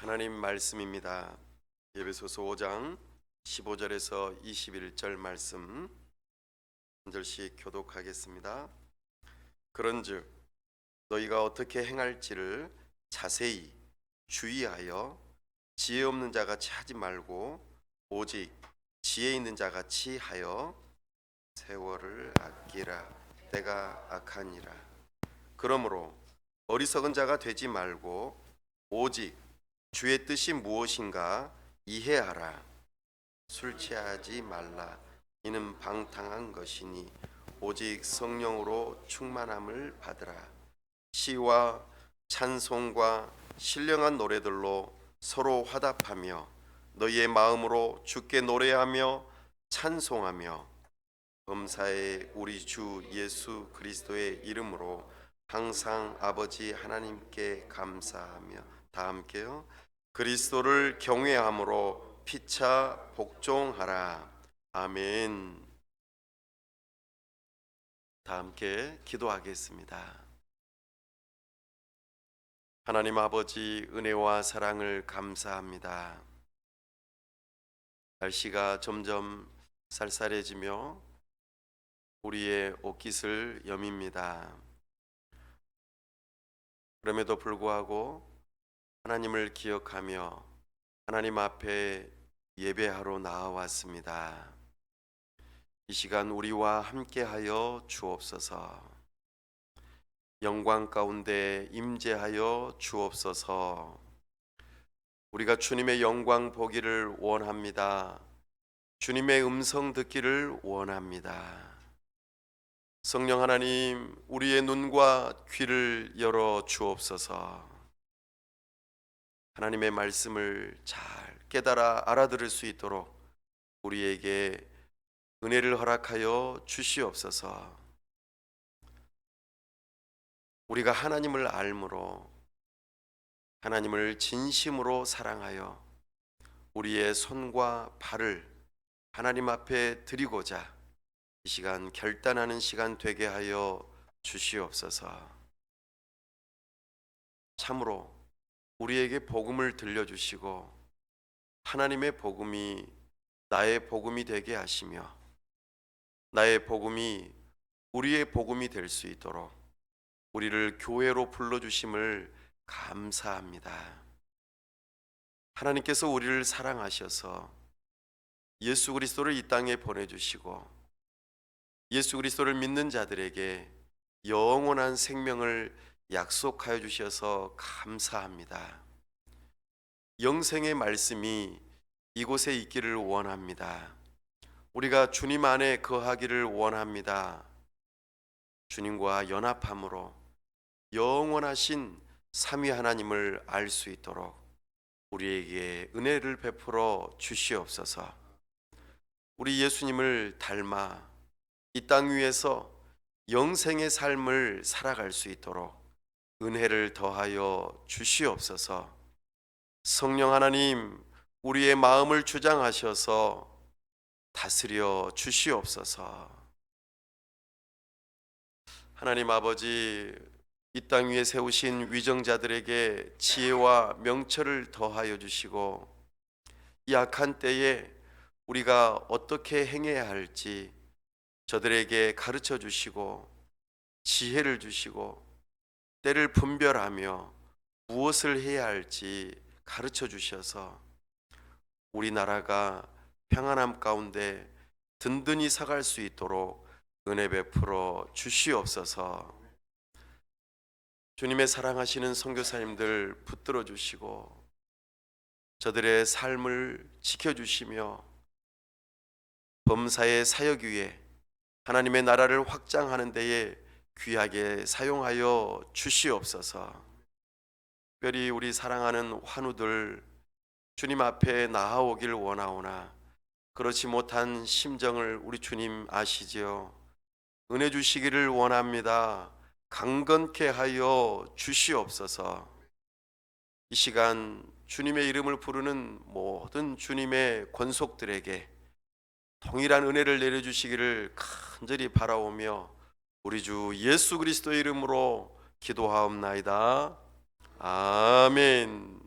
하나님 말씀입니다. 에베소서 5장 15절에서 21절 말씀 한 절씩 교독하겠습니다. 그런즉 너희가 어떻게 행할지를 자세히 주의하여 지혜 없는 자같이 하지 말고 오직 지혜 있는 자같이 하여 세월을 아끼라. 때가 악하니라. 그러므로 어리석은 자가 되지 말고 오직 주의 뜻이 무엇인가 이해하라. 술 취하지 말라. 이는 방탕한 것이니 오직 성령으로 충만함을 받으라. 시와 찬송과 신령한 노래들로 서로 화답하며 너희의 마음으로 주께 노래하며 찬송하며 범사에 우리 주 예수 그리스도의 이름으로 항상 아버지 하나님께 감사하며, 다 함께요. 그리스도를 경외함으로 피차 복종하라. 아멘. 다 함께 기도하겠습니다. 하나님 아버지, 은혜와 사랑을 감사합니다. 날씨가 점점 쌀쌀해지며 우리의 옷깃을 여밉니다. 그럼에도 불구하고 하나님을 기억하며 하나님 앞에 예배하러 나아왔습니다. 이 시간 우리와 함께하여 주옵소서. 영광 가운데 임재하여 주옵소서. 우리가 주님의 영광 보기를 원합니다. 주님의 음성 듣기를 원합니다. 성령 하나님, 우리의 눈과 귀를 열어 주옵소서. 하나님의 말씀을 잘 깨달아 알아들을 수 있도록 우리에게 은혜를 허락하여 주시옵소서. 우리가 하나님을 알므로 하나님을 진심으로 사랑하여 우리의 손과 발을 하나님 앞에 드리고자 이 시간 결단하는 시간 되게 하여 주시옵소서. 참으로 우리에게 복음을 들려주시고 하나님의 복음이 나의 복음이 되게 하시며 나의 복음이 우리의 복음이 될 수 있도록 우리를 교회로 불러주심을 감사합니다. 하나님께서 우리를 사랑하셔서 예수 그리스도를 이 땅에 보내주시고 예수 그리스도를 믿는 자들에게 영원한 생명을 약속하여 주셔서 감사합니다. 영생의 말씀이 이곳에 있기를 원합니다. 우리가 주님 안에 거하기를 원합니다. 주님과 연합함으로 영원하신 삼위 하나님을 알 수 있도록 우리에게 은혜를 베풀어 주시옵소서. 우리 예수님을 닮아 이 땅 위에서 영생의 삶을 살아갈 수 있도록 은혜를 더하여 주시옵소서. 성령 하나님, 우리의 마음을 주장하셔서 다스려 주시옵소서. 하나님 아버지, 이 땅 위에 세우신 위정자들에게 지혜와 명철을 더하여 주시고 이 악한 때에 우리가 어떻게 행해야 할지 저들에게 가르쳐 주시고 지혜를 주시고 때를 분별하며 무엇을 해야 할지 가르쳐 주셔서 우리나라가 평안함 가운데 든든히 서갈 수 있도록 은혜 베풀어 주시옵소서. 주님의 사랑하시는 선교사님들 붙들어 주시고 저들의 삶을 지켜주시며 범사의 사역 위에 하나님의 나라를 확장하는 데에 귀하게 사용하여 주시옵소서. 특별히 우리 사랑하는 환우들 주님 앞에 나아오길 원하오나 그렇지 못한 심정을 우리 주님 아시지요. 은혜 주시기를 원합니다. 강건케 하여 주시옵소서. 이 시간 주님의 이름을 부르는 모든 주님의 권속들에게 동일한 은혜를 내려주시기를 간절히 바라오며 우리 주 예수 그리스도의 이름으로 기도하옵나이다. 아멘.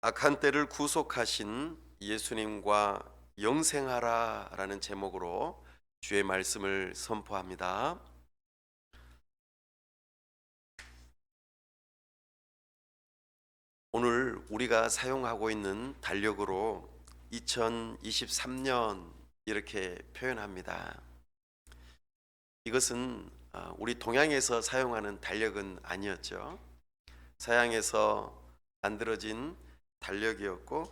악한 때를 구속하신 예수님과 영생하라라는 제목으로 주의 말씀을 선포합니다. 오늘 우리가 사용하고 있는 달력으로 2023년 이렇게 표현합니다. 이것은 우리 동양에서 사용하는 달력은 아니었죠. 서양에서 만들어진 달력이었고,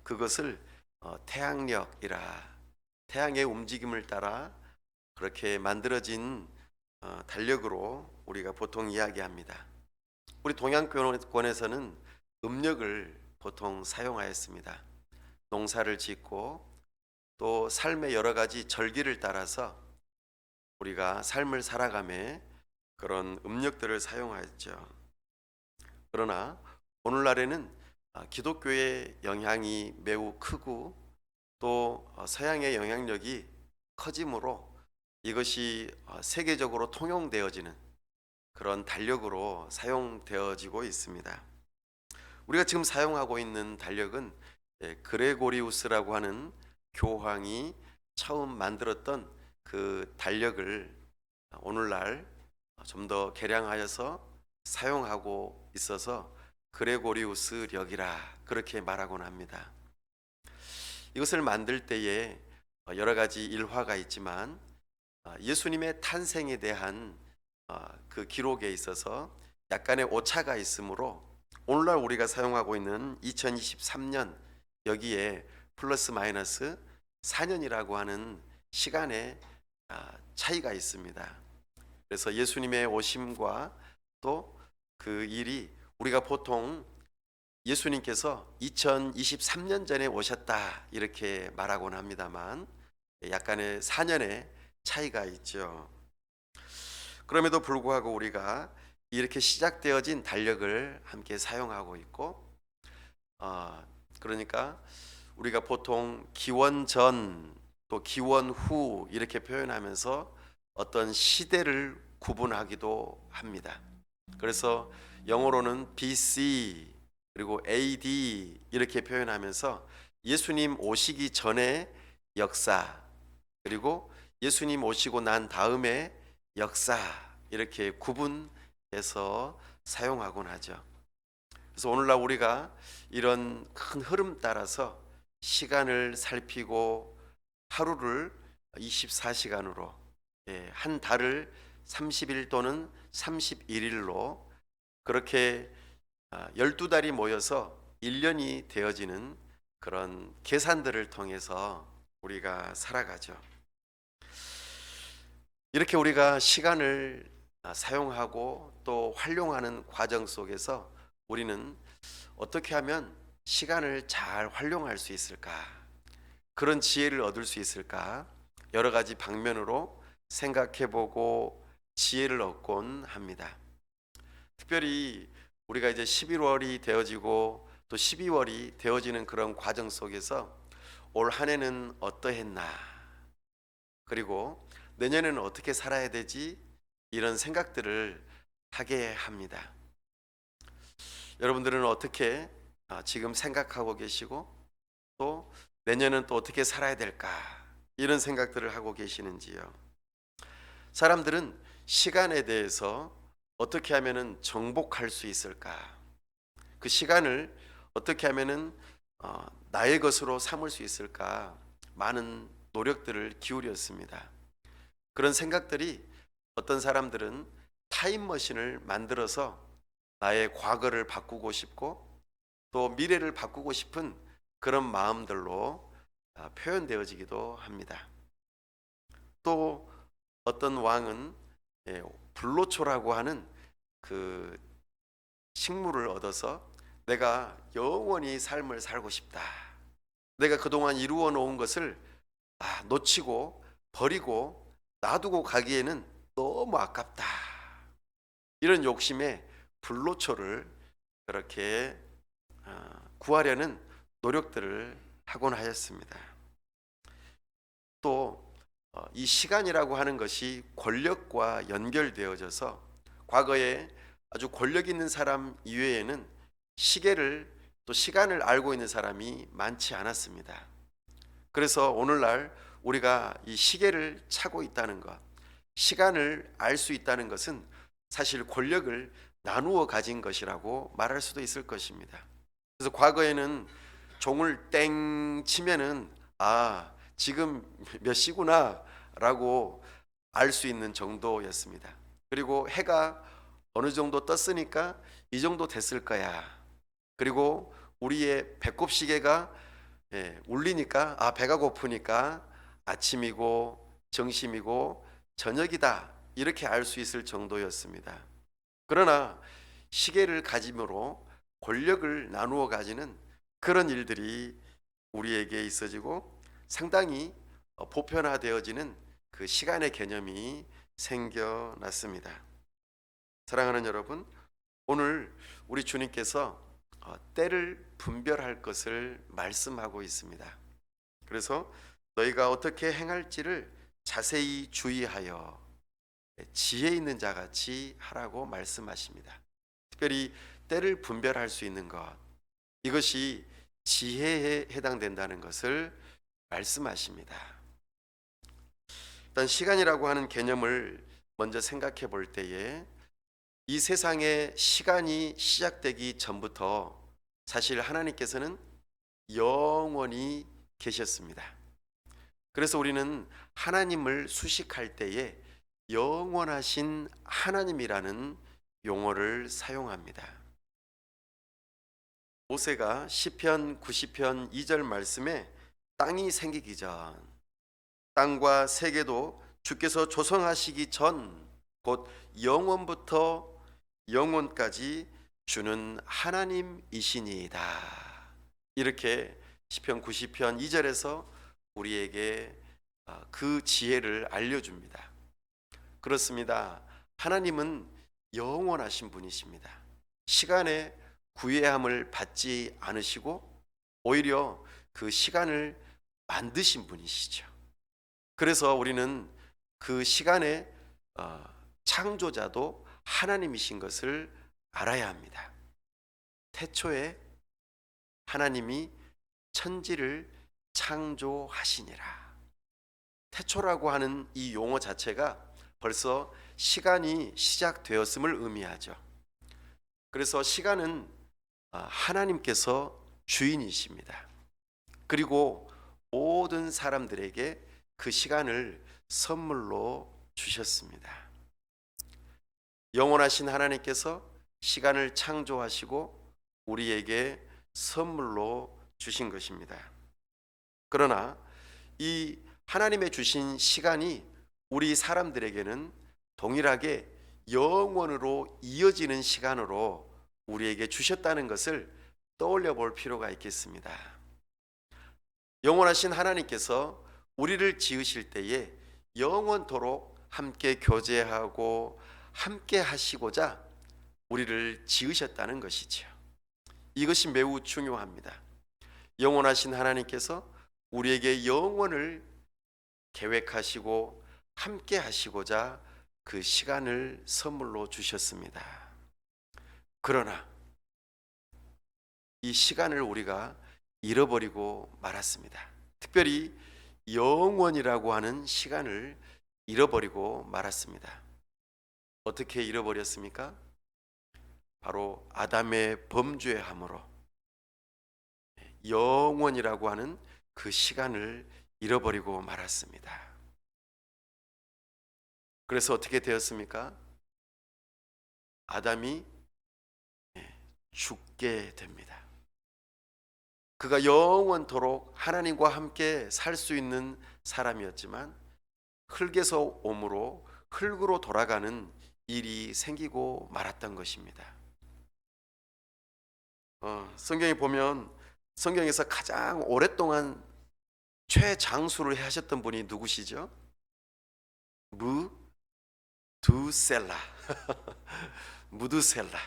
그것을 태양력이라, 태양의 움직임을 따라 그렇게 만들어진 달력으로 우리가 보통 이야기합니다. 우리 동양권에서는 음력을 보통 사용하였습니다. 농사를 짓고 또 삶의 여러 가지 절기를 따라서 우리가 삶을 살아가며 그런 음력들을 사용하였죠. 그러나 오늘날에는 기독교의 영향이 매우 크고 또 서양의 영향력이 커지므로 이것이 세계적으로 통용되어지는 그런 달력으로 사용되어지고 있습니다. 우리가 지금 사용하고 있는 달력은 그레고리우스라고 하는 교황이 처음 만들었던 그 달력을 오늘날 좀 더 개량하여서 사용하고 있어서 그레고리우스력이라 그렇게 말하곤 합니다. 이것을 만들 때에 여러 가지 일화가 있지만 예수님의 탄생에 대한 그 기록에 있어서 약간의 오차가 있으므로 오늘날 우리가 사용하고 있는 2023년 여기에 플러스 마이너스 4년이라고 하는 시간의 차이가 있습니다. 그래서 예수님의 오심과 또 그 일이 우리가 보통 예수님께서 2023년 전에 오셨다 이렇게 말하곤 합니다만 약간의 4년의 차이가 있죠. 그럼에도 불구하고 우리가 이렇게 시작되어진 달력을 함께 사용하고 있고, 그러니까 우리가 보통 기원 전 또 기원 후 이렇게 표현하면서 어떤 시대를 구분하기도 합니다. 그래서 영어로는 BC 그리고 AD 이렇게 표현하면서 예수님 오시기 전에 역사, 그리고 예수님 오시고 난 다음에 역사 이렇게 구분해서 사용하곤 하죠. 그래서 오늘날 우리가 이런 큰 흐름 따라서 시간을 살피고 하루를 24시간으로, 한 달을 30일 또는 31일로 그렇게 12달이 모여서 1년이 되어지는 그런 계산들을 통해서 우리가 살아가죠. 이렇게 우리가 시간을 사용하고 또 활용하는 과정 속에서 우리는 어떻게 하면 시간을 잘 활용할 수 있을까? 그런 지혜를 얻을 수 있을까? 여러 가지 방면으로 생각해 보고 지혜를 얻곤 합니다. 특별히 우리가 이제 11월이 되어지고 또 12월이 되어지는 그런 과정 속에서 올 한 해는 어떠했나, 그리고 내년에는 어떻게 살아야 되지, 이런 생각들을 하게 합니다. 여러분들은 어떻게 지금 생각하고 계시고 또 내년은 또 어떻게 살아야 될까, 이런 생각들을 하고 계시는지요? 사람들은 시간에 대해서 어떻게 하면은 정복할 수 있을까, 그 시간을 어떻게 하면은 나의 것으로 삼을 수 있을까, 많은 노력들을 기울였습니다. 그런 생각들이, 어떤 사람들은 타임머신을 만들어서 나의 과거를 바꾸고 싶고 또 미래를 바꾸고 싶은 그런 마음들로 표현되어지기도 합니다. 또 어떤 왕은 불로초라고 하는 그 식물을 얻어서 내가 영원히 삶을 살고 싶다, 내가 그동안 이루어 놓은 것을 놓치고 버리고 놔두고 가기에는 너무 아깝다, 이런 욕심에 불로초를 그렇게 구하려는 노력들을 하곤 하였습니다. 또 이 시간이라고 하는 것이 권력과 연결되어져서 과거에 아주 권력 있는 사람 이외에는 시계를 또 시간을 알고 있는 사람이 많지 않았습니다. 그래서 오늘날 우리가 이 시계를 차고 있다는 것, 시간을 알 수 있다는 것은 사실 권력을 나누어 가진 것이라고 말할 수도 있을 것입니다. 그래서 과거에는 종을 땡 치면은 지금 몇 시구나라고 알 수 있는 정도였습니다. 그리고 해가 어느 정도 떴으니까 이 정도 됐을 거야. 그리고 우리의 배꼽 시계가 울리니까 배가 고프니까 아침이고 점심이고 저녁이다 이렇게 알 수 있을 정도였습니다. 그러나 시계를 가짐으로 권력을 나누어 가지는 그런 일들이 우리에게 있어지고 상당히 보편화되어지는 그 시간의 개념이 생겨났습니다. 사랑하는 여러분, 오늘 우리 주님께서 때를 분별할 것을 말씀하고 있습니다. 그래서 너희가 어떻게 행할지를 자세히 주의하여 지혜 있는 자같이 하라고 말씀하십니다. 특별히 때를 분별할 수 있는 것, 이것이 지혜에 해당된다는 것을 말씀하십니다. 일단 시간이라고 하는 개념을 먼저 생각해 볼 때에 이 세상에 시간이 시작되기 전부터 사실 하나님께서는 영원히 계셨습니다. 그래서 우리는 하나님을 수식할 때에 영원하신 하나님이라는 용어를 사용합니다. 모세가 시편 90편 2절 말씀에 땅이 생기기 전, 땅과 세계도 주께서 조성하시기 전, 곧 영원부터 영원까지 주는 하나님이시니이다. 이렇게 시편 90편 2절에서 우리에게 그 지혜를 알려줍니다. 그렇습니다. 하나님은 영원하신 분이십니다. 시간에 구애함을 받지 않으시고 오히려 그 시간을 만드신 분이시죠. 그래서 우리는 그 시간의 창조자도 하나님이신 것을 알아야 합니다. 태초에 하나님이 천지를 창조하시니라. 태초라고 하는 이 용어 자체가 벌써 시간이 시작되었음을 의미하죠. 그래서 시간은 하나님께서 주인이십니다. 그리고 모든 사람들에게 그 시간을 선물로 주셨습니다. 영원하신 하나님께서 시간을 창조하시고 우리에게 선물로 주신 것입니다. 그러나 이 하나님의 주신 시간이 우리 사람들에게는 동일하게 영원으로 이어지는 시간으로 우리에게 주셨다는 것을 떠올려 볼 필요가 있겠습니다. 영원하신 하나님께서 우리를 지으실 때에 영원토록 함께 교제하고 함께 하시고자 우리를 지으셨다는 것이죠. 이것이 매우 중요합니다. 영원하신 하나님께서 우리에게 영원을 계획하시고 함께 하시고자 그 시간을 선물로 주셨습니다. 그러나 이 시간을 우리가 잃어버리고 말았습니다. 특별히 영원이라고 하는 시간을 잃어버리고 말았습니다. 어떻게 잃어버렸습니까? 바로 아담의 범죄함으로 영원이라고 하는 그 시간을 잃어버리고 말았습니다. 그래서 어떻게 되었습니까? 아담이 죽게 됩니다. 그가 영원토록 하나님과 함께 살 수 있는 사람이었지만 흙에서 옴으로 흙으로 돌아가는 일이 생기고 말았던 것입니다. 성경에 보면 성경에서 가장 오랫동안 최장수를 하셨던 분이 누구시죠? 무두셀라. 무두셀라.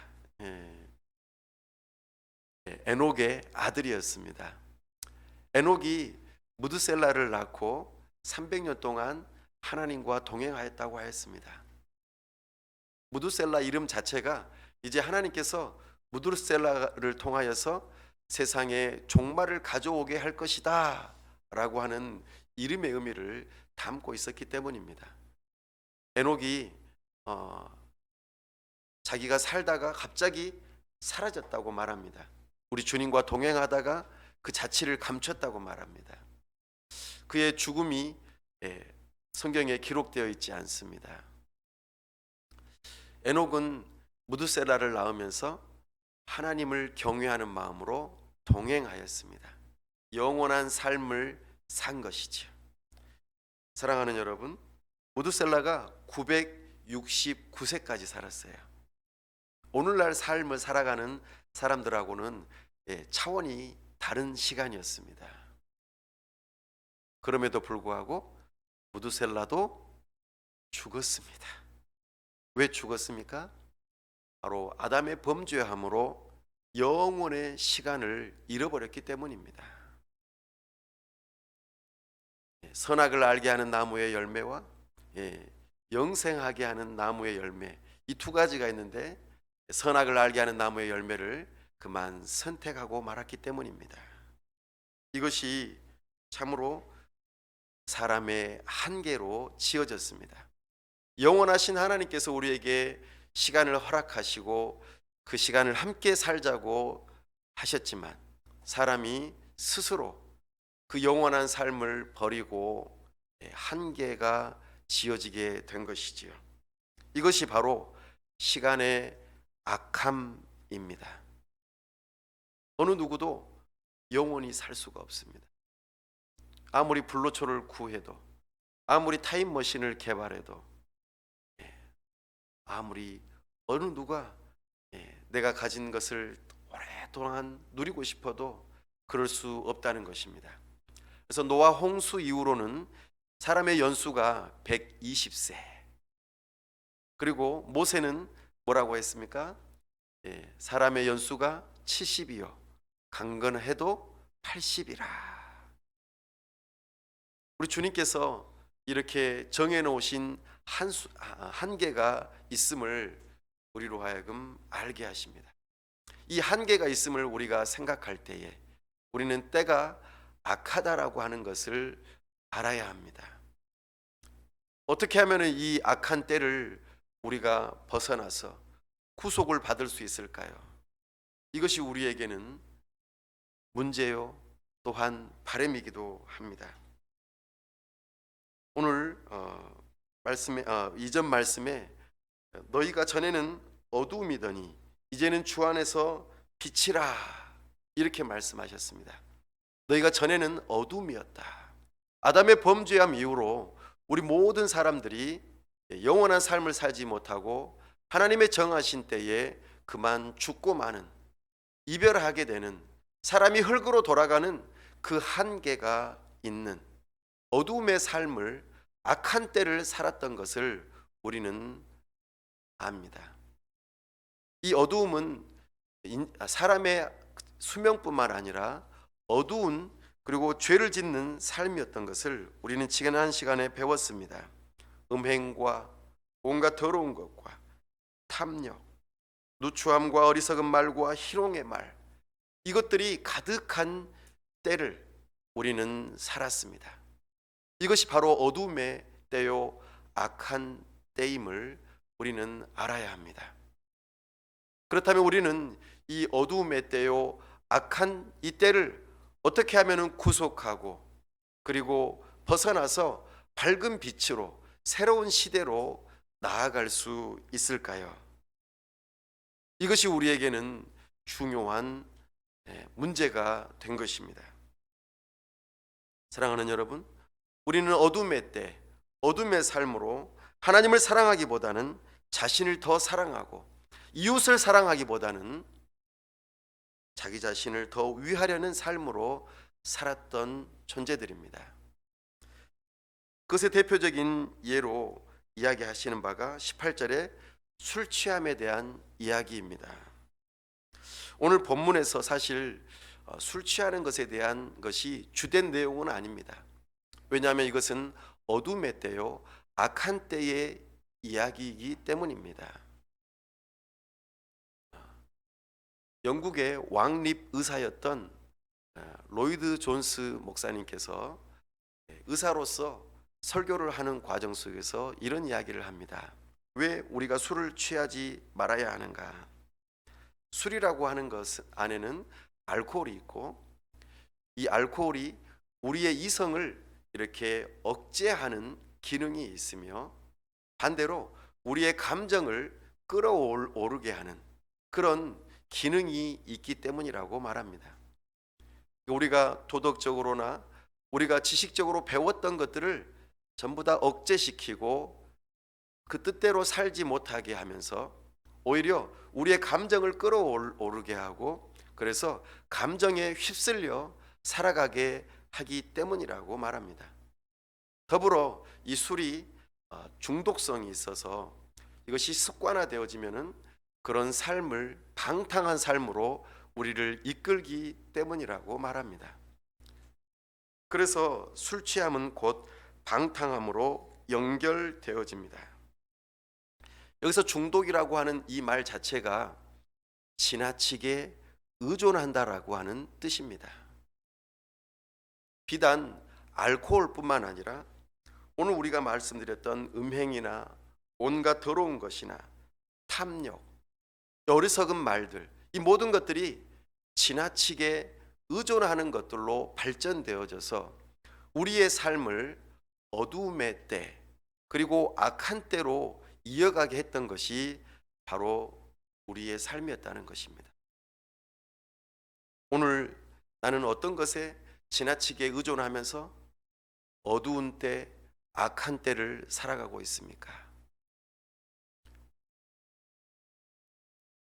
에녹의 아들이었습니다. 에녹이 무두셀라를 낳고 300년 동안 하나님과 동행하였다고 하였습니다. 무두셀라 이름 자체가 이제 하나님께서 무두셀라를 통하여서 세상에 종말을 가져오게 할 것이다 라고 하는 이름의 의미를 담고 있었기 때문입니다. 에녹이 자기가 살다가 갑자기 사라졌다고 말합니다. 우리 주님과 동행하다가 그 자취를 감췄다고 말합니다. 그의 죽음이 성경에 기록되어 있지 않습니다. 에녹은 무드셀라를 낳으면서 하나님을 경외하는 마음으로 동행하였습니다. 영원한 삶을 산 것이지요. 사랑하는 여러분, 무드셀라가 969세까지 살았어요. 오늘날 삶을 살아가는 사람들하고는 차원이 다른 시간이었습니다. 그럼에도 불구하고 무드셀라도 죽었습니다. 왜 죽었습니까? 바로 아담의 범죄함으로 영원의 시간을 잃어버렸기 때문입니다. 선악을 알게 하는 나무의 열매와 영생하게 하는 나무의 열매, 이 두 가지가 있는데 선악을 알게 하는 나무의 열매를 그만 선택하고 말았기 때문입니다. 이것이 참으로 사람의 한계로 지어졌습니다. 영원하신 하나님께서 우리에게 시간을 허락하시고 그 시간을 함께 살자고 하셨지만 사람이 스스로 그 영원한 삶을 버리고 한계가 지어지게 된 것이지요. 이것이 바로 시간의 악함입니다. 어느 누구도 영원히 살 수가 없습니다. 아무리 불로초를 구해도, 아무리 타임머신을 개발해도, 아무리 어느 누가 내가 가진 것을 오랫동안 누리고 싶어도 그럴 수 없다는 것입니다. 그래서 노아 홍수 이후로는 사람의 연수가 120세, 그리고 모세는 뭐라고 했습니까? 사람의 연수가 70이요 강건해도 80이라. 우리 주님께서 이렇게 정해놓으신 한계가 있음을 우리로 하여금 알게 하십니다. 이 한계가 있음을 우리가 생각할 때에 우리는 때가 악하다라고 하는 것을 알아야 합니다. 어떻게 하면 이 악한 때를 우리가 벗어나서 구속을 받을 수 있을까요? 이것이 우리에게는 문제요 또한 바람이기도 합니다. 오늘 이전 말씀에 너희가 전에는 어두움이더니 이제는 주 안에서 빛이라 이렇게 말씀하셨습니다. 너희가 전에는 어두움이었다. 아담의 범죄함 이후로 우리 모든 사람들이 영원한 삶을 살지 못하고 하나님의 정하신 때에 그만 죽고 마는, 이별하게 되는, 사람이 흙으로 돌아가는 그 한계가 있는 어두움의 삶을, 악한 때를 살았던 것을 우리는 압니다. 이 어두움은 사람의 수명뿐만 아니라 어두운 그리고 죄를 짓는 삶이었던 것을 우리는 지난 시간에 배웠습니다. 음행과 온갖 더러운 것과 탐욕, 누추함과 어리석은 말과 희롱의 말, 이것들이 가득한 때를 우리는 살았습니다. 이것이 바로 어둠의 때요 악한 때임을 우리는 알아야 합니다. 그렇다면 우리는 이 어두움의 때요 악한 이 때를 어떻게 하면 구속하고 그리고 벗어나서 밝은 빛으로 새로운 시대로 나아갈 수 있을까요? 이것이 우리에게는 중요한 문제가 된 것입니다. 사랑하는 여러분, 우리는 어둠의 때, 어둠의 삶으로 하나님을 사랑하기보다는 자신을 더 사랑하고 이웃을 사랑하기보다는 자기 자신을 더 위하려는 삶으로 살았던 존재들입니다. 그것의 대표적인 예로 이야기하시는 바가 18절에 술 취함에 대한 이야기입니다. 오늘 본문에서 사실 술 취하는 것에 대한 것이 주된 내용은 아닙니다. 왜냐하면 이것은 어둠의 때요 악한 때의 이야기이기 때문입니다. 영국의 왕립 의사였던 로이드 존스 목사님께서 의사로서 설교를 하는 과정 속에서 이런 이야기를 합니다. 왜 우리가 술을 취하지 말아야 하는가? 술이라고 하는 것 안에는 알코올이 있고, 이 알코올이 우리의 이성을 이렇게 억제하는 기능이 있으며, 반대로 우리의 감정을 끌어오르게 하는 그런 기능이 있기 때문이라고 말합니다. 우리가 도덕적으로나 우리가 지식적으로 배웠던 것들을 전부 다 억제시키고 그 뜻대로 살지 못하게 하면서 오히려 우리의 감정을 끌어오르게 하고, 그래서 감정에 휩쓸려 살아가게 하기 때문이라고 말합니다. 더불어 이 술이 중독성이 있어서 이것이 습관화되어지면은 그런 삶을 방탕한 삶으로 우리를 이끌기 때문이라고 말합니다. 그래서 술 취함은 곧 방탕함으로 연결되어집니다. 여기서 중독이라고 하는 이 말 자체가 지나치게 의존한다라고 하는 뜻입니다. 비단 알코올뿐만 아니라 오늘 우리가 말씀드렸던 음행이나 온갖 더러운 것이나 탐욕, 어리석은 말들, 이 모든 것들이 지나치게 의존하는 것들로 발전되어져서 우리의 삶을 어두움의 때 그리고 악한 때로 이어가게 했던 것이 바로 우리의 삶이었다는 것입니다. 오늘 나는 어떤 것에 지나치게 의존하면서 어두운 때, 악한 때를 살아가고 있습니까?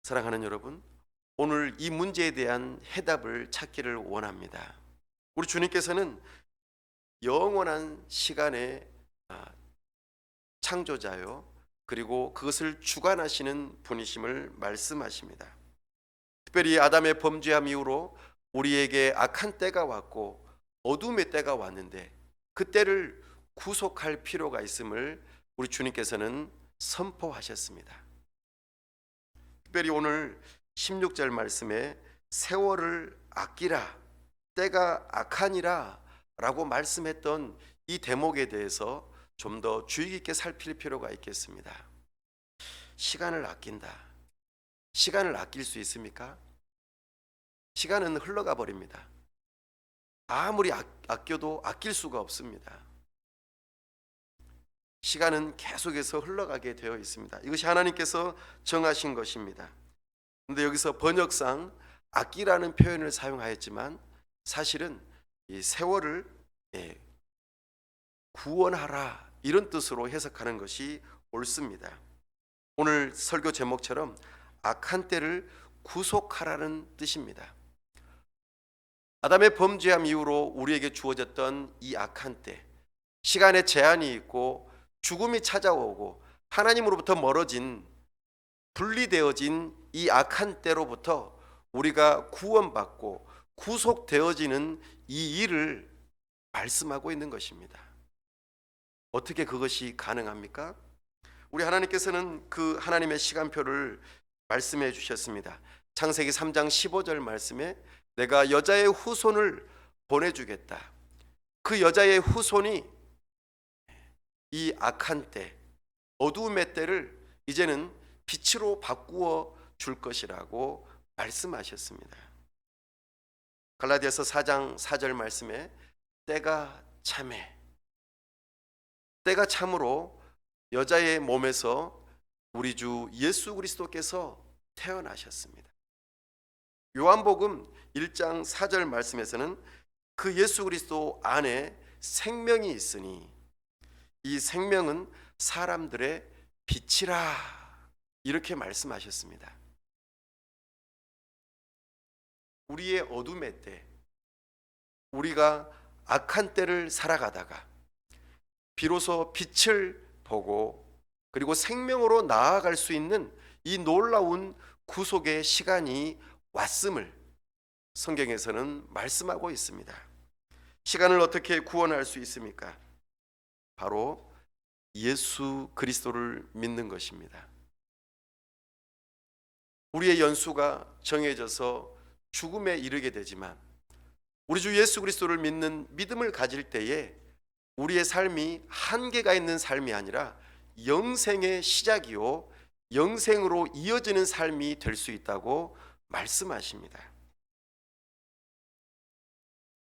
사랑하는 여러분, 오늘 이 문제에 대한 해답을 찾기를 원합니다. 우리 주님께서는 영원한 시간의 창조자요, 그리고 그것을 주관하시는 분이심을 말씀하십니다. 특별히 아담의 범죄함 이후로 우리에게 악한 때가 왔고 어둠의 때가 왔는데 그 때를 구속할 필요가 있음을 우리 주님께서는 선포하셨습니다. 특별히 오늘 16절 말씀에 세월을 아끼라, 때가 악하니라 라고 말씀했던 이 대목에 대해서 좀 더 주의 깊게 살필 필요가 있겠습니다. 시간을 아낀다. 시간을 아낄 수 있습니까? 시간은 흘러가 버립니다. 아무리 아껴도 아낄 수가 없습니다. 시간은 계속해서 흘러가게 되어 있습니다. 이것이 하나님께서 정하신 것입니다. 그런데 여기서 번역상 아끼라는 표현을 사용하였지만 사실은 이 세월을 구원하라 이런 뜻으로 해석하는 것이 옳습니다. 오늘 설교 제목처럼 악한 때를 구속하라는 뜻입니다. 아담의 범죄함 이후로 우리에게 주어졌던 이 악한 때, 시간에 제한이 있고 죽음이 찾아오고 하나님으로부터 멀어진, 분리되어진 이 악한 때로부터 우리가 구원받고 구속되어지는 이 일을 말씀하고 있는 것입니다. 어떻게 그것이 가능합니까? 우리 하나님께서는 그 하나님의 시간표를 말씀해 주셨습니다. 창세기 3장 15절 말씀에 내가 여자의 후손을 보내주겠다. 그 여자의 후손이 이 악한 때, 어두움의 때를 이제는 빛으로 바꾸어 줄 것이라고 말씀하셨습니다. 갈라디아서 4장 4절 말씀에 때가 참에, 때가 참으로 여자의 몸에서 우리 주 예수 그리스도께서 태어나셨습니다. 요한복음 1장 4절 말씀에서는 그 예수 그리스도 안에 생명이 있으니 이 생명은 사람들의 빛이라 이렇게 말씀하셨습니다. 우리의 어둠의 때, 우리가 악한 때를 살아가다가 비로소 빛을 보고 그리고 생명으로 나아갈 수 있는 이 놀라운 구속의 시간이 왔음을 성경에서는 말씀하고 있습니다. 시간을 어떻게 구원할 수 있습니까? 바로 예수 그리스도를 믿는 것입니다. 우리의 연수가 정해져서 죽음에 이르게 되지만 우리 주 예수 그리스도를 믿는 믿음을 가질 때에 우리의 삶이 한계가 있는 삶이 아니라 영생의 시작이요 영생으로 이어지는 삶이 될 수 있다고 말씀하십니다.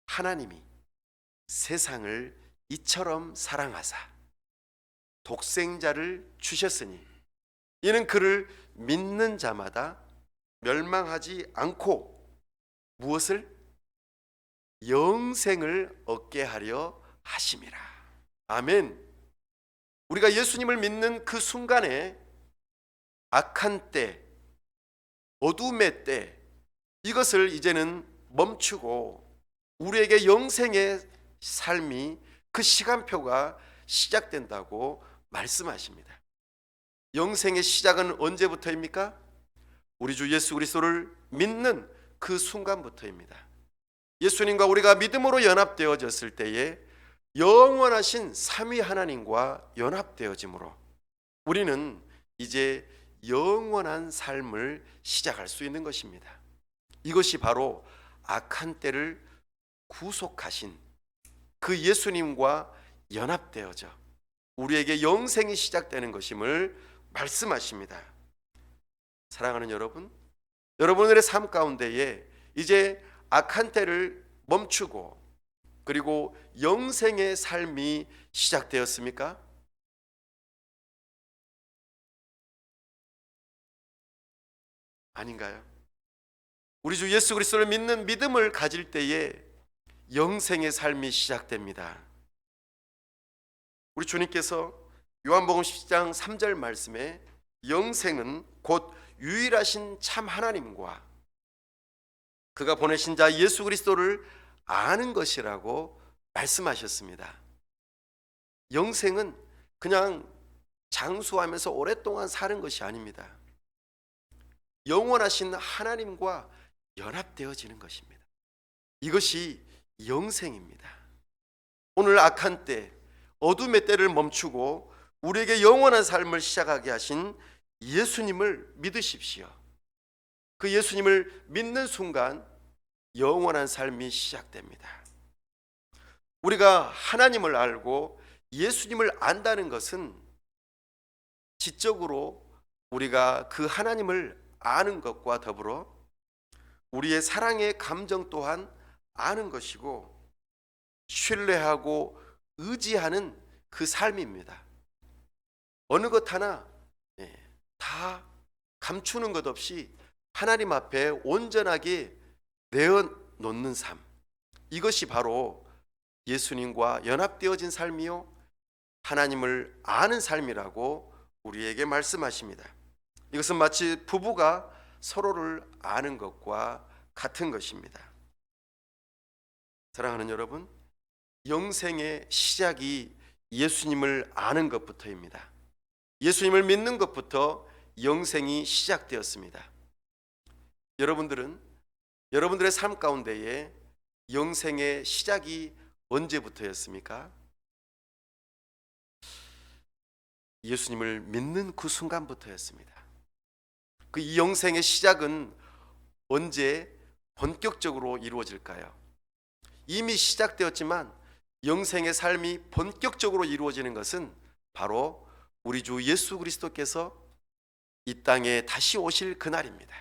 하나님이 세상을 이처럼 사랑하사 독생자를 주셨으니 이는 그를 믿는 자마다 멸망하지 않고 무엇을? 영생을 얻게 하려 하심이라. 아멘. 우리가 예수님을 믿는 그 순간에 악한 때, 어둠의 때, 이것을 이제는 멈추고 우리에게 영생의 삶이 그 시간표가 시작된다고 말씀하십니다. 영생의 시작은 언제부터입니까? 우리 주 예수 그리스도를 믿는 그 순간부터입니다. 예수님과 우리가 믿음으로 연합되어졌을 때에 영원하신 삼위 하나님과 연합되어지므로 우리는 이제 영원한 삶을 시작할 수 있는 것입니다. 이것이 바로 악한 때를 구속하신 그 예수님과 연합되어져 우리에게 영생이 시작되는 것임을 말씀하십니다. 사랑하는 여러분, 여러분들의 삶 가운데에 이제 악한 때를 멈추고 그리고 영생의 삶이 시작되었습니까? 아닌가요? 우리 주 예수 그리스도를 믿는 믿음을 가질 때에 영생의 삶이 시작됩니다. 우리 주님께서 요한복음 10장 3절 말씀에 영생은 곧 유일하신 참 하나님과 그가 보내신 자 예수 그리스도를 아는 것이라고 말씀하셨습니다. 영생은 그냥 장수하면서 오랫동안 사는 것이 아닙니다. 영원하신 하나님과 연합되어지는 것입니다. 이것이 영생입니다. 오늘 악한 때, 어둠의 때를 멈추고 우리에게 영원한 삶을 시작하게 하신 예수님을 믿으십시오. 그 예수님을 믿는 순간 영원한 삶이 시작됩니다. 우리가 하나님을 알고 예수님을 안다는 것은 지적으로 우리가 그 하나님을 아는 것과 더불어 우리의 사랑의 감정 또한 아는 것이고 신뢰하고 의지하는 그 삶입니다. 어느 것 하나 다 감추는 것 없이 하나님 앞에 온전하게 내어놓는 삶, 이것이 바로 예수님과 연합되어진 삶이요 하나님을 아는 삶이라고 우리에게 말씀하십니다. 이것은 마치 부부가 서로를 아는 것과 같은 것입니다. 사랑하는 여러분, 영생의 시작이 예수님을 아는 것부터입니다. 예수님을 믿는 것부터 영생이 시작되었습니다. 여러분들은 여러분들의 삶 가운데에 영생의 시작이 언제부터였습니까? 예수님을 믿는 그 순간부터였습니다. 그 이 영생의 시작은 언제 본격적으로 이루어질까요? 이미 시작되었지만 영생의 삶이 본격적으로 이루어지는 것은 바로 우리 주 예수 그리스도께서 이 땅에 다시 오실 그날입니다.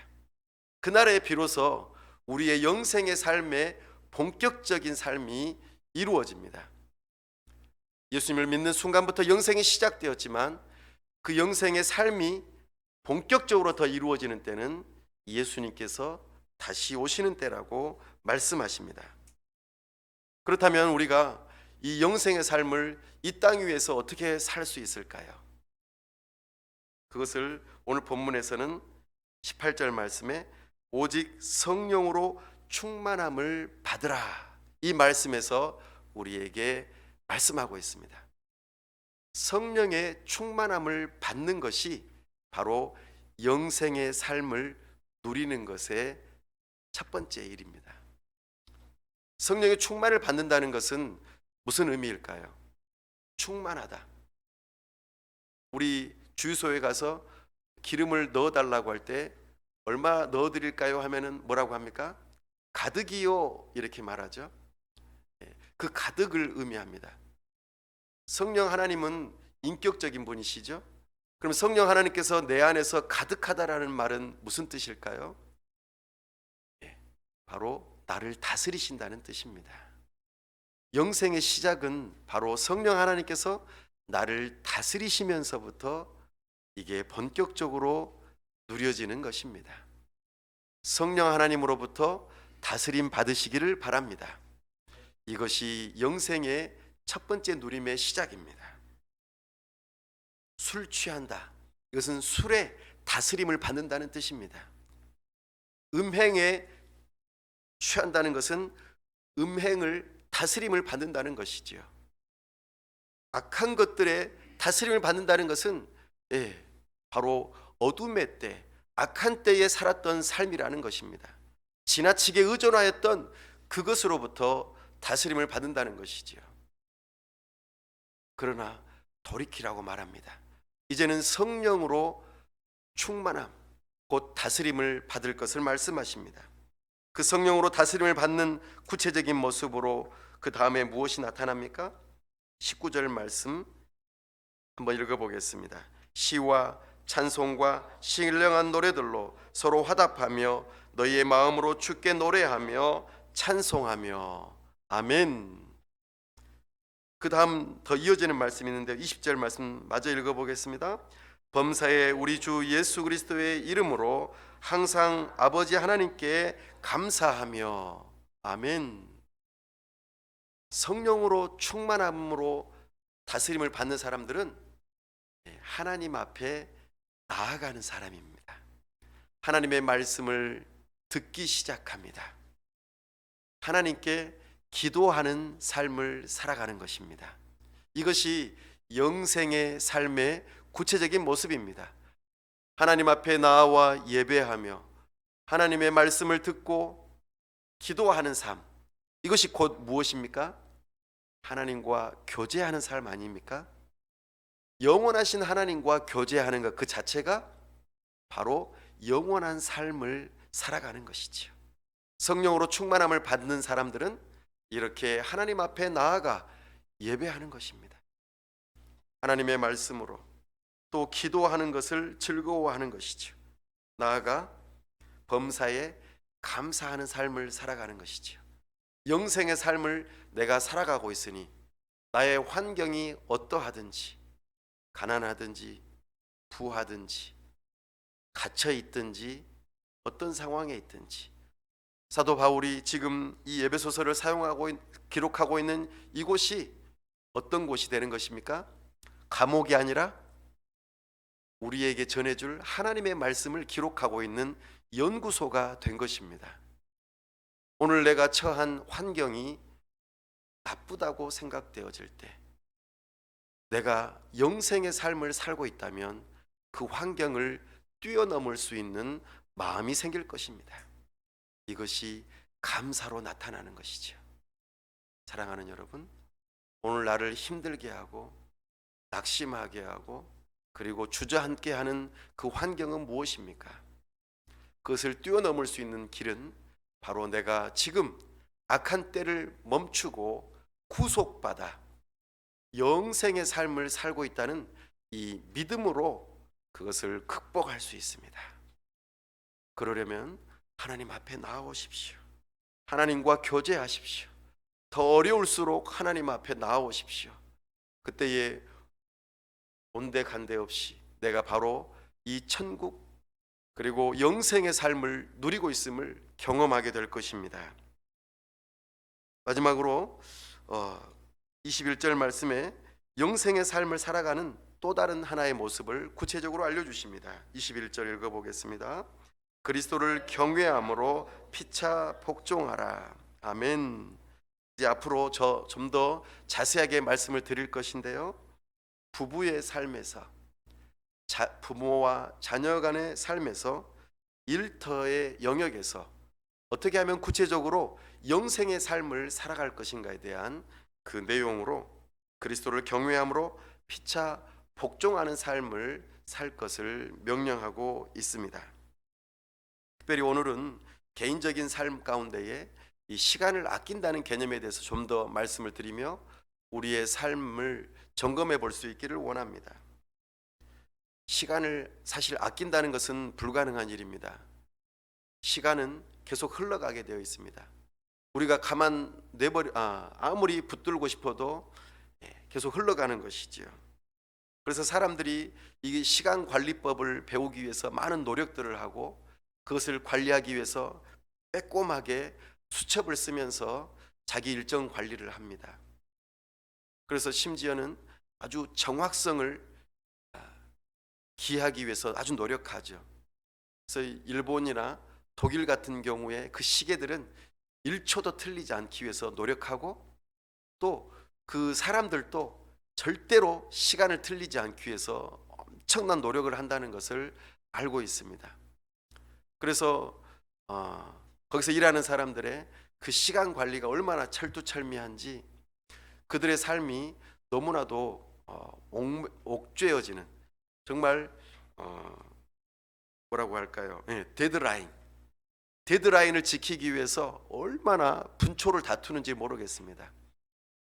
그날에 비로소 우리의 영생의 삶의 본격적인 삶이 이루어집니다. 예수님을 믿는 순간부터 영생이 시작되었지만 그 영생의 삶이 본격적으로 더 이루어지는 때는 예수님께서 다시 오시는 때라고 말씀하십니다. 그렇다면 우리가 이 영생의 삶을 이 땅 위에서 어떻게 살 수 있을까요? 그것을 오늘 본문에서는 18절 말씀에 오직 성령으로 충만함을 받으라, 이 말씀에서 우리에게 말씀하고 있습니다. 성령의 충만함을 받는 것이 바로 영생의 삶을 누리는 것의 첫 번째 일입니다. 성령의 충만을 받는다는 것은 무슨 의미일까요? 충만하다. 우리 주유소에 가서 기름을 넣어달라고 할 때 얼마 넣어드릴까요? 하면은 뭐라고 합니까? 가득이요, 이렇게 말하죠. 그 가득을 의미합니다. 성령 하나님은 인격적인 분이시죠. 그럼 성령 하나님께서 내 안에서 가득하다라는 말은 무슨 뜻일까요? 바로 나를 다스리신다는 뜻입니다. 영생의 시작은 바로 성령 하나님께서 나를 다스리시면서부터 이게 본격적으로 누려지는 것입니다. 성령 하나님으로부터 다스림 받으시기를 바랍니다. 이것이 영생의 첫 번째 누림의 시작입니다. 술 취한다. 이것은 술의 다스림을 받는다는 뜻입니다. 음행에 취한다는 것은 음행을 다스림을 받는다는 것이지요. 악한 것들의 다스림을 받는다는 것은 바로 어둠의 때, 악한 때에 살았던 삶이라는 것입니다. 지나치게 의존하였던 그것으로부터 다스림을 받는다는 것이지요. 그러나 돌이키라고 말합니다. 이제는 성령으로 충만함, 곧 다스림을 받을 것을 말씀하십니다. 그 성령으로 다스림을 받는 구체적인 모습으로 그 다음에 무엇이 나타납니까? 19절 말씀 한번 읽어보겠습니다. 시와 찬송과 신령한 노래들로 서로 화답하며 너희의 마음으로 주께 노래하며 찬송하며. 아멘. 그 다음 더 이어지는 말씀이 있는데 20절 말씀 마저 읽어보겠습니다. 범사에 우리 주 예수 그리스도의 이름으로 항상 아버지 하나님께 감사하며. 아멘. 성령으로 충만함으로 다스림을 받는 사람들은 하나님 앞에 나아가는 사람입니다. 하나님의 말씀을 듣기 시작합니다. 하나님께 기도하는 삶을 살아가는 것입니다. 이것이 영생의 삶의 구체적인 모습입니다. 하나님 앞에 나와 예배하며 하나님의 말씀을 듣고 기도하는 삶, 이것이 곧 무엇입니까? 하나님과 교제하는 삶 아닙니까? 영원하신 하나님과 교제하는 것 그 자체가 바로 영원한 삶을 살아가는 것이지요. 성령으로 충만함을 받는 사람들은 이렇게 하나님 앞에 나아가 예배하는 것입니다. 하나님의 말씀으로 또 기도하는 것을 즐거워하는 것이죠. 나아가 범사에 감사하는 삶을 살아가는 것이죠. 영생의 삶을 내가 살아가고 있으니 나의 환경이 어떠하든지, 가난하든지 부하든지 갇혀 있든지 어떤 상황에 있든지, 사도 바울이 지금 이 에베소서를 사용하고 기록하고 있는 이곳이 어떤 곳이 되는 것입니까? 감옥이 아니라 우리에게 전해줄 하나님의 말씀을 기록하고 있는 연구소가 된 것입니다. 오늘 내가 처한 환경이 나쁘다고 생각되어질 때, 내가 영생의 삶을 살고 있다면 그 환경을 뛰어넘을 수 있는 마음이 생길 것입니다. 이것이 감사로 나타나는 것이죠. 사랑하는 여러분, 오늘 나를 힘들게 하고 낙심하게 하고 그리고 주저앉게 하는 그 환경은 무엇입니까? 그것을 뛰어넘을 수 있는 길은 바로 내가 지금 악한 때를 멈추고 구속받아 영생의 삶을 살고 있다는 이 믿음으로 그것을 극복할 수 있습니다. 그러려면 하나님 앞에 나아오십시오. 하나님과 교제하십시오. 더 어려울수록 하나님 앞에 나아오십시오. 그때에 온데간데 없이 내가 바로 이 천국 그리고 영생의 삶을 누리고 있음을 경험하게 될 것입니다. 마지막으로 21절 말씀에 영생의 삶을 살아가는 또 다른 하나의 모습을 구체적으로 알려주십니다. 21절 읽어보겠습니다. 그리스도를 경외함으로 피차 복종하라. 아멘. 이제 앞으로 좀 더 자세하게 말씀을 드릴 것인데요, 부부의 삶에서, 부모와 자녀 간의 삶에서, 일터의 영역에서 어떻게 하면 구체적으로 영생의 삶을 살아갈 것인가에 대한 그 내용으로 그리스도를 경외함으로 피차 복종하는 삶을 살 것을 명령하고 있습니다. 특별히 오늘은 개인적인 삶 가운데에 이 시간을 아낀다는 개념에 대해서 좀 더 말씀을 드리며 우리의 삶을 점검해 볼 수 있기를 원합니다. 시간을 사실 아낀다는 것은 불가능한 일입니다. 시간은 계속 흘러가게 되어 있습니다. 우리가 가만 내버려 아무리 붙들고 싶어도 계속 흘러가는 것이지요. 그래서 사람들이 이 시간 관리법을 배우기 위해서 많은 노력들을 하고 그것을 관리하기 위해서 빼꼼하게 수첩을 쓰면서 자기 일정 관리를 합니다. 그래서 심지어는 아주 정확성을 기하기 위해서 아주 노력하죠. 그래서 일본이나 독일 같은 경우에 그 시계들은 1초도 틀리지 않기 위해서 노력하고 또 그 사람들도 절대로 시간을 틀리지 않기 위해서 엄청난 노력을 한다는 것을 알고 있습니다. 그래서 거기서 일하는 사람들의 그 시간 관리가 얼마나 철두철미한지 그들의 삶이 너무나도 옥죄어지는 정말 뭐라고 할까요? 데드라인을 지키기 위해서 얼마나 분초를 다투는지 모르겠습니다.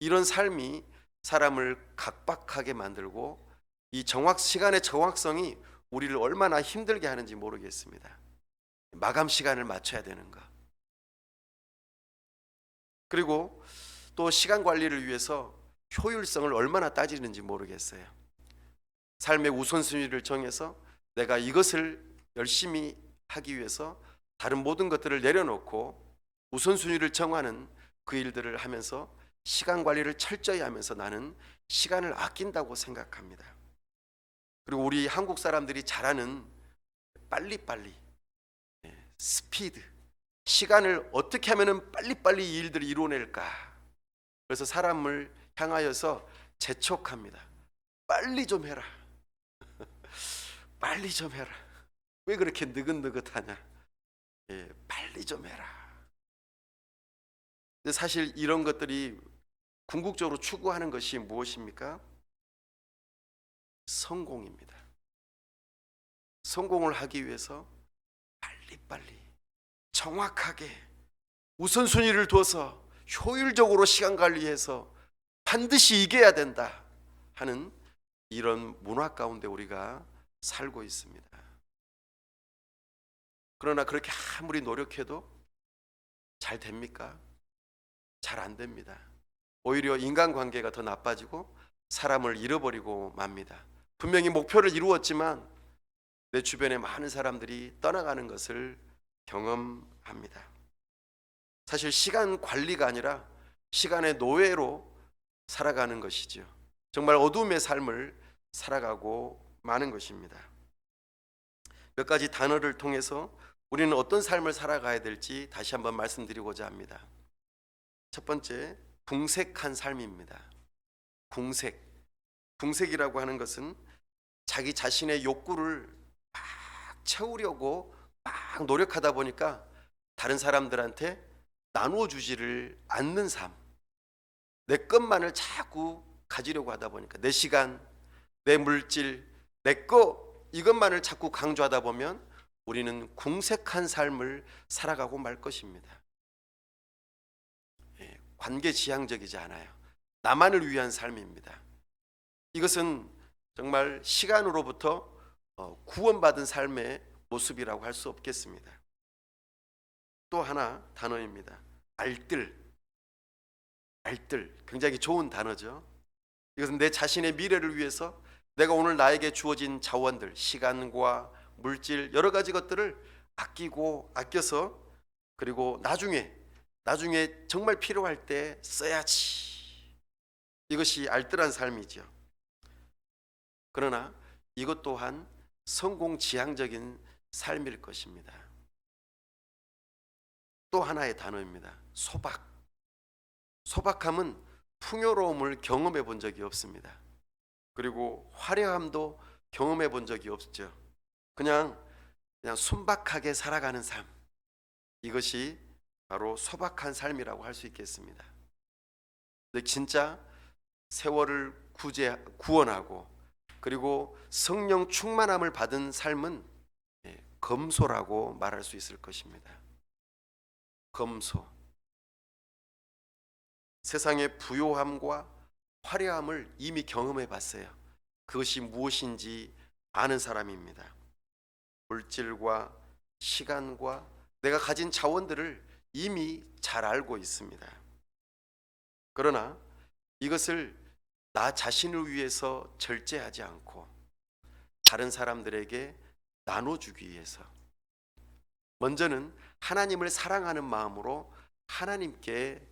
이런 삶이 사람을 각박하게 만들고 이 시간의 정확성이 우리를 얼마나 힘들게 하는지 모르겠습니다. 마감 시간을 맞춰야 되는 것. 그리고 또 시간 관리를 위해서 효율성을 얼마나 따지는지 모르겠어요. 삶의 우선순위를 정해서 내가 이것을 열심히 하기 위해서 다른 모든 것들을 내려놓고 우선순위를 정하는 그 일들을 하면서 시간 관리를 철저히 하면서 나는 시간을 아낀다고 생각합니다. 그리고 우리 한국 사람들이 잘하는 빨리빨리, 스피드, 시간을 어떻게 하면 빨리빨리 이 일들을 이루어낼까. 그래서 사람을 향하여서 재촉합니다. 빨리 좀 해라. 빨리 좀 해라. 왜 그렇게 느긋느긋하냐. 빨리 좀 해라. 근데 사실 이런 것들이 궁극적으로 추구하는 것이 무엇입니까? 성공입니다. 성공을 하기 위해서 빨리빨리 정확하게 우선순위를 둬서 효율적으로 시간 관리해서 반드시 이겨야 된다 하는 이런 문화 가운데 우리가 살고 있습니다. 그러나 그렇게 아무리 노력해도 잘 됩니까? 잘 안 됩니다. 오히려 인간관계가 더 나빠지고 사람을 잃어버리고 맙니다. 분명히 목표를 이루었지만 내 주변에 많은 사람들이 떠나가는 것을 경험합니다. 사실 시간 관리가 아니라 시간의 노예로 살아가는 것이죠. 정말 어둠의 삶을 살아가고 마는 것입니다. 몇 가지 단어를 통해서 우리는 어떤 삶을 살아가야 될지 다시 한번 말씀드리고자 합니다. 첫 번째, 궁색한 삶입니다. 궁색이라고 하는 것은 자기 자신의 욕구를 막 채우려고 막 노력하다 보니까 다른 사람들한테 나누어 주지를 않는 삶. 내 것만을 자꾸 가지려고 하다 보니까 내 시간, 내 물질, 내 거 이것만을 자꾸 강조하다 보면 우리는 궁색한 삶을 살아가고 말 것입니다. 관계지향적이지 않아요. 나만을 위한 삶입니다. 이것은 정말 시간으로부터 구원받은 삶의 모습이라고 할 수 없겠습니다. 또 하나 단어입니다. 알뜰. 굉장히 좋은 단어죠. 이것은 내 자신의 미래를 위해서 내가 오늘 나에게 주어진 자원들, 시간과 물질 여러 가지 것들을 아껴서 그리고 나중에 정말 필요할 때 써야지. 이것이 알뜰한 삶이죠. 그러나 이것 또한 성공지향적인 삶일 것입니다. 또 하나의 단어입니다. 소박함은 풍요로움을 경험해 본 적이 없습니다. 그리고 화려함도 경험해 본 적이 없죠. 그냥 순박하게 살아가는 삶. 이것이 바로 소박한 삶이라고 할 수 있겠습니다. 근데 진짜 세월을 구원하고 그리고 성령 충만함을 받은 삶은 검소라고 말할 수 있을 것입니다. 검소. 세상의 부요함과 화려함을 이미 경험해 봤어요. 그것이 무엇인지 아는 사람입니다. 물질과 시간과 내가 가진 자원들을 이미 잘 알고 있습니다. 그러나 이것을 나 자신을 위해서 절제하지 않고 다른 사람들에게 나눠주기 위해서 먼저는 하나님을 사랑하는 마음으로 하나님께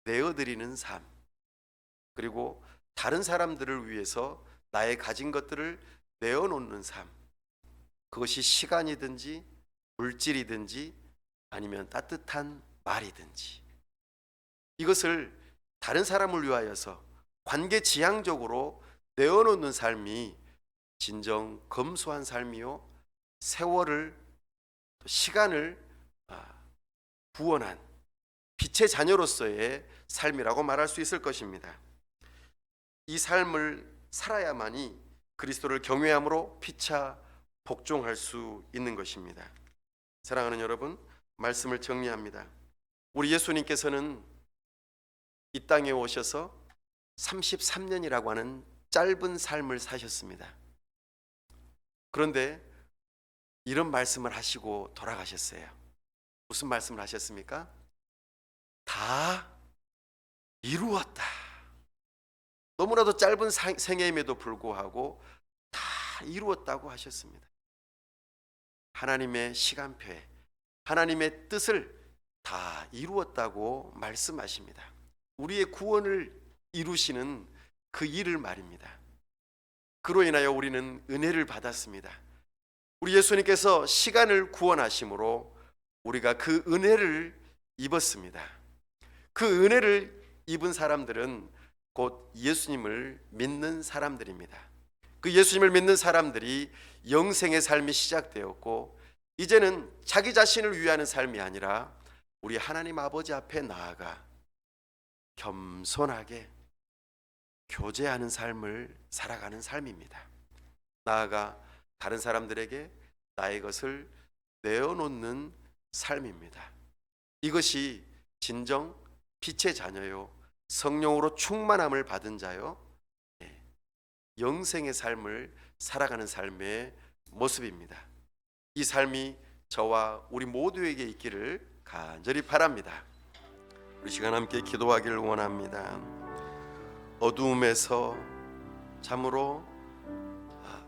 내어드리는 삶, 그리고 다른 사람들을 위해서 나의 가진 것들을 내어놓는 삶, 그것이 시간이든지 물질이든지 아니면 따뜻한 말이든지, 이것을 다른 사람을 위하여서 관계지향적으로 내어놓는 삶이 진정 검소한 삶이요, 세월을, 시간을 구원한 빛의 자녀로서의 삶이라고 말할 수 있을 것입니다. 이 삶을 살아야만이 그리스도를 경외함으로 피차 복종할 수 있는 것입니다. 사랑하는 여러분, 말씀을 정리합니다. 우리 예수님께서는 이 땅에 오셔서 33년이라고 하는 짧은 삶을 사셨습니다. 그런데 이런 말씀을 하시고 돌아가셨어요. 무슨 말씀을 하셨습니까? 다 이루었다. 너무나도 짧은 생애임에도 불구하고 다 이루었다고 하셨습니다. 하나님의 시간표에 하나님의 뜻을 다 이루었다고 말씀하십니다. 우리의 구원을 이루시는 그 일을 말입니다. 그로 인하여 우리는 은혜를 받았습니다. 우리 예수님께서 시간을 구원하심으로 우리가 그 은혜를 입었습니다. 그 은혜를 입은 사람들은 곧 예수님을 믿는 사람들입니다. 그 예수님을 믿는 사람들이 영생의 삶이 시작되었고, 이제는 자기 자신을 위하는 삶이 아니라 우리 하나님 아버지 앞에 나아가 겸손하게 교제하는 삶을 살아가는 삶입니다. 나아가 다른 사람들에게 나의 것을 내어놓는 삶입니다. 이것이 진정 빛의 자녀요, 성령으로 충만함을 받은 자요, 영생의 삶을 살아가는 삶의 모습입니다. 이 삶이 저와 우리 모두에게 있기를 간절히 바랍니다. 우리 시간 함께 기도하기를 원합니다. 어두움에서 참으로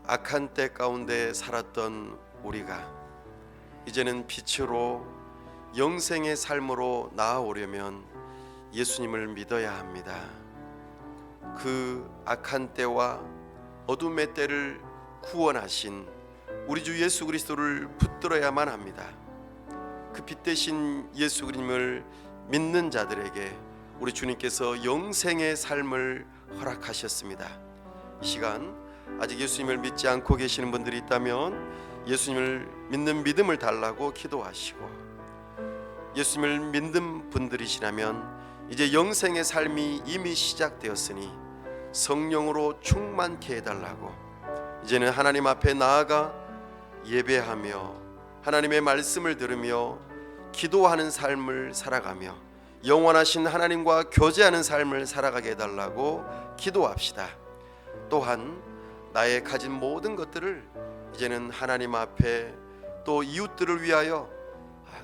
악한 때 가운데 살았던 우리가 이제는 빛으로 영생의 삶으로 나아오려면 예수님을 믿어야 합니다. 그 악한 때와 어둠의 때를 구원하신 우리 주 예수 그리스도를 붙들어야만 합니다. 그 빛 대신 예수 그리스도를 믿는 자들에게 우리 주님께서 영생의 삶을 허락하셨습니다. 이 시간 아직 예수님을 믿지 않고 계시는 분들이 있다면 예수님을 믿는 믿음을 달라고 기도하시고, 예수님을 믿는 분들이시라면 이제 영생의 삶이 이미 시작되었으니 성령으로 충만케 해달라고, 이제는 하나님 앞에 나아가 예배하며 하나님의 말씀을 들으며 기도하는 삶을 살아가며 영원하신 하나님과 교제하는 삶을 살아가게 해달라고 기도합시다. 또한 나의 가진 모든 것들을 이제는 하나님 앞에 또 이웃들을 위하여,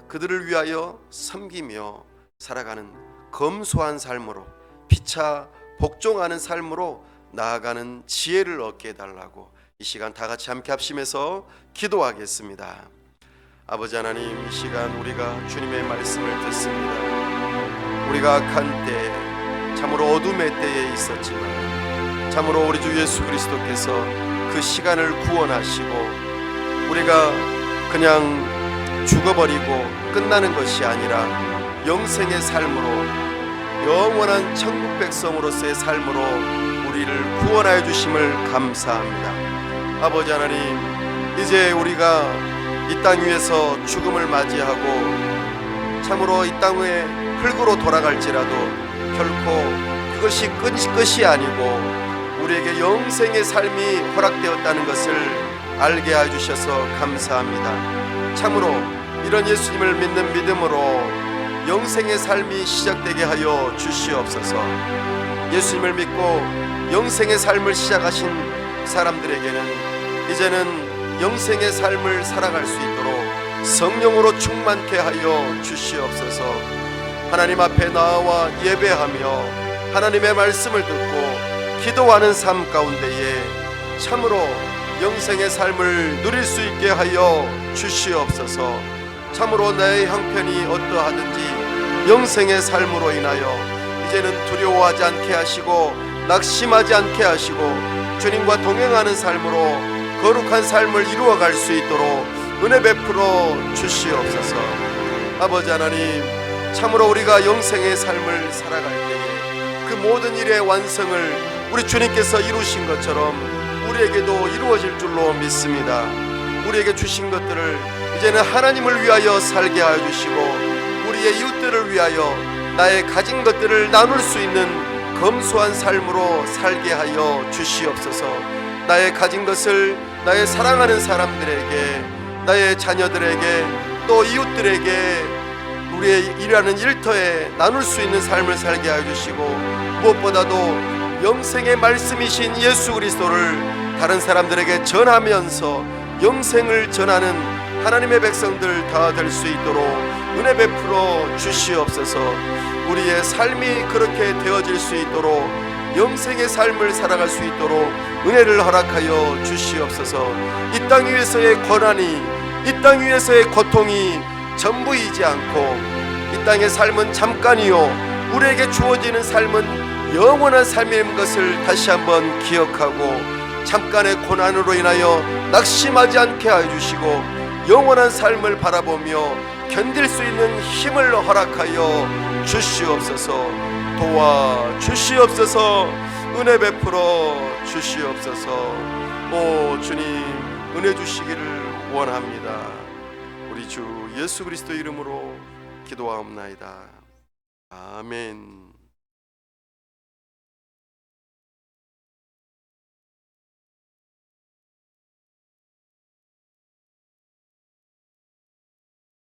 그들을 위하여 섬기며 살아가는 검소한 삶으로, 피차 복종하는 삶으로 나아가는 지혜를 얻게 해달라고 이 시간 다 같이 함께 합심해서 기도하겠습니다. 아버지 하나님, 이 시간 우리가 주님의 말씀을 듣습니다. 우리가 악한 때, 참으로 어둠의 때에 있었지만 참으로 우리 주 예수 그리스도께서 그 시간을 구원하시고 우리가 그냥 죽어버리고 끝나는 것이 아니라 영생의 삶으로, 영원한 천국 백성으로서의 삶으로 우리를 구원하여 주심을 감사합니다. 아버지 하나님, 이제 우리가 이 땅 위에서 죽음을 맞이하고 참으로 이 땅에 흙으로 돌아갈지라도 결코 그것이 끝이 아니고 우리에게 영생의 삶이 허락되었다는 것을 알게 해주셔서 감사합니다. 참으로 이런 예수님을 믿는 믿음으로 영생의 삶이 시작되게 하여 주시옵소서. 예수님을 믿고 영생의 삶을 시작하신 사람들에게는 이제는 영생의 삶을 살아갈 수 있도록 성령으로 충만케 하여 주시옵소서. 하나님 앞에 나와 예배하며 하나님의 말씀을 듣고 기도하는 삶 가운데에 참으로 영생의 삶을 누릴 수 있게 하여 주시옵소서. 참으로 나의 형편이 어떠하든지 영생의 삶으로 인하여 이제는 두려워하지 않게 하시고 낙심하지 않게 하시고 주님과 동행하는 삶으로 거룩한 삶을 이루어갈 수 있도록 은혜 베풀어 주시옵소서. 아버지 하나님, 참으로 우리가 영생의 삶을 살아갈 때에 그 모든 일의 완성을 우리 주님께서 이루신 것처럼 우리에게도 이루어질 줄로 믿습니다. 우리에게 주신 것들을 이제는 하나님을 위하여 살게 하여 주시고 우리의 이웃들을 위하여 나의 가진 것들을 나눌 수 있는 검소한 삶으로 살게 하여 주시옵소서. 나의 가진 것을 나의 사랑하는 사람들에게, 나의 자녀들에게, 또 이웃들에게 우리의 일하는 일터에 나눌 수 있는 삶을 살게 하여 주시고 무엇보다도 영생의 말씀이신 예수 그리스도를 다른 사람들에게 전하면서 영생을 전하는 하나님의 백성들 다 될 수 있도록 은혜 베풀어 주시옵소서. 우리의 삶이 그렇게 되어질 수 있도록 영생의 삶을 살아갈 수 있도록 은혜를 허락하여 주시옵소서. 이 땅 위에서의 고난이, 이 땅 위에서의 고통이 전부이지 않고 이 땅의 삶은 잠깐이요 우리에게 주어지는 삶은 영원한 삶인 것을 다시 한번 기억하고 잠깐의 고난으로 인하여 낙심하지 않게 해주시고 영원한 삶을 바라보며 견딜 수 있는 힘을 허락하여 주시옵소서. 도와 주시옵소서. 은혜 베풀어 주시옵소서. 오 주님, 은혜 주시기를 원합니다. 우리 주 예수 그리스도 이름으로 기도하옵나이다. 아멘.